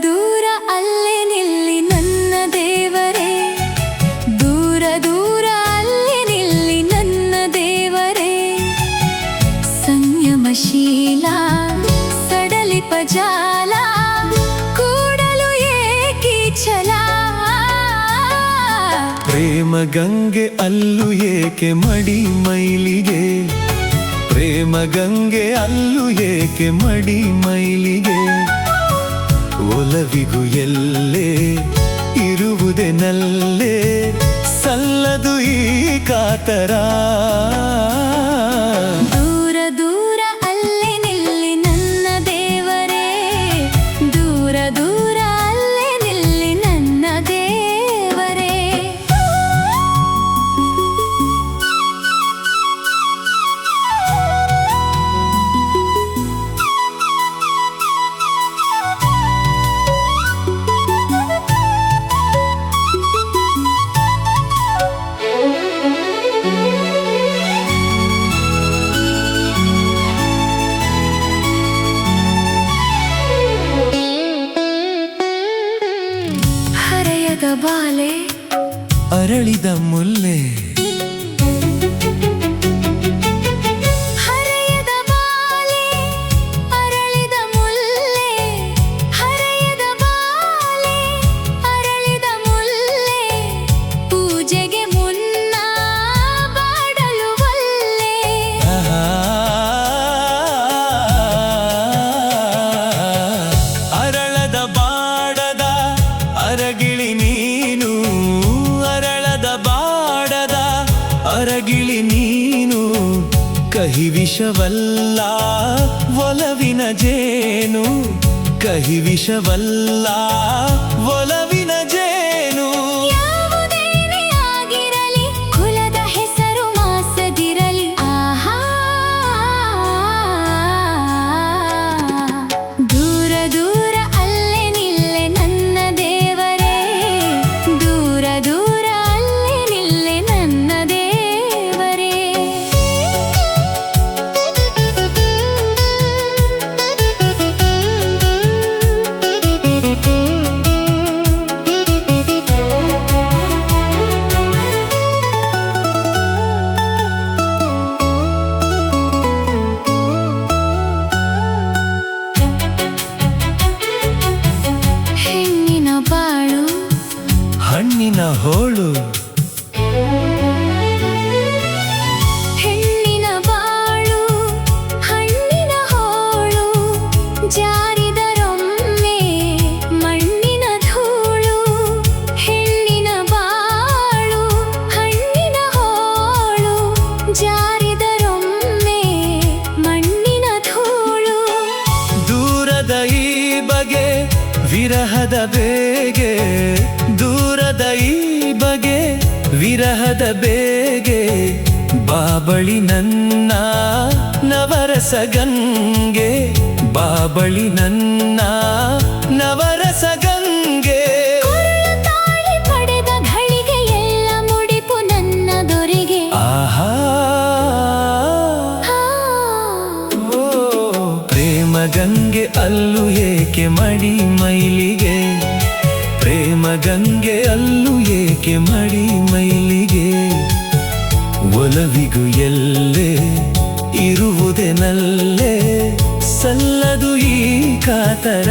ದೂರ ಅಲ್ಲೇ ನಿಲ್ಲಿ ನನ್ನ ದೇವರೇ, ದೂರ ದೂರ ಅಲ್ಲೇ ನಿಲ್ಲಿ ನನ್ನ ದೇವರೇ. ಸಂಯಮಶೀಲ ಸಡಲಿಪ ಜಾಲ ಕೂಡಲು ಏಕಿ ಛಲ. ಪ್ರೇಮ ಗಂಗೆ ಅಲ್ಲು ಏಕೆ ಮಡಿ ಮೈಲಿಗೆ, ಪ್ರೇಮ ಗಂಗೆ ಅಲ್ಲು ಏಕೆ ಮಡಿ ಮೈಲಿಗೆ. ಒಲವಿಗೂ ಎಲ್ಲೇ ಇರುವುದೇ ನಲ್ಲೇ, ಸಲ್ಲದು ಈ ಕಾತರ. ದೂರ ದೂರ ಅಲ್ಲೇ ನಿಲ್ಲಿ ನನ್ನ ದೇವರೇ, ದೂರ ದೂರ ಅಲ್ಲೇ ನಿಲ್ಲಿ ನನ್ನ ದೇವರೇ. ಬಾಲೆ ಅರಳಿದ ಮುಲ್ಲೆ, ಹರೆಯದ ಬಾಲೆ ಅರಳಿದ ಮುಲ್ಲೆ, ಹರೆಯದ ಬಾಲೆ ಅರಳಿದ ಮುಲ್ಲೆ. ಪೂಜೆಗೆ ಮುನ್ನ ಬಾಡಲು ಒಲ್ಲೆ. ಅರಳದ ಬಾಡದ ಅರಗಿಳಿ ನೀನು, ಅರಳದ ಬಾಡದ ಅರಗಿಳಿ ನೀನು. ಕಹಿ ವಿಷವಲ್ಲ ಒಲವಿನ ಜೇನು, ಕಹಿ ವಿಷವಲ್ಲ ಒಲವಿನ ಜೇನು. ಯಾವುದೇನೇ ಆಗಿರಲಿ ಕುಲದ ಹೆಸರು ಮಾಸದಿರಲಿ. ಆಹಾ, ದೂರ ದೂರ ಅಲ್ಲೇ ನಿಲ್ಲೆ ನನ್ನ ದೇವರೇ, ದೂರ ದೂರ ಅಲ್ಲೇ ನಿಲ್ಲೆ ನನ್ನ ದೇವರೇ. ಹೆಣ್ಣಿನ ಬಾಳು ಹಣ್ಣಿನ ಹೋಳು, ಹೆಣ್ಣಿನ ಬಾಳು ಹಣ್ಣಿನ ಹೋಳು. ಜಾರಿದರೊಮ್ಮೆ ಮಣ್ಣಿನ ಧೂಳು. ಹೆಣ್ಣಿನ ಬಾಳು ಹಣ್ಣಿನ ಹೋಳು. ಜಾರಿದರೊಮ್ಮೆ ಮಣ್ಣಿನ ಧೂಳು. ದೂರದ ಈ ಬಗೆ ವಿರಹದ ಬೇಗೆ, ದೂರದ ಈ ಬಗೆ ವಿರಹದ ಬೇಗೆ. ಬಾಬಳಿ ನನ್ನ ನವರಸ ಗಂಗೆ, ಬಾಬಳಿ ನನ್ನ ನವರಸ ಗಂಗೆ. ಕೊರಳು ತಾಳಿ ಪಡೆದ ಘಳಿಗೆ ಎಲ್ಲ ಮುಡಿಪು ನನ್ನ ದೊರೆಗೆ. ಆಹಾ, ಓ ಪ್ರೇಮ ಗಂಗೆ ಅಲ್ಲು ಏಕೆ ಮಡಿ ಮೈಲಿಗೆ, ಪ್ರೇಮ ಗಂಗೆ ಅಲ್ಲು ಏಕೆ ಮಡಿ ಮೈಲಿಗೆ. ಒಲವಿಗೂ ಎಲ್ಲೇ ಇರುವುದೇ ನಲ್ಲೇ, ಸಲ್ಲದು ಈ ಕಾತರ.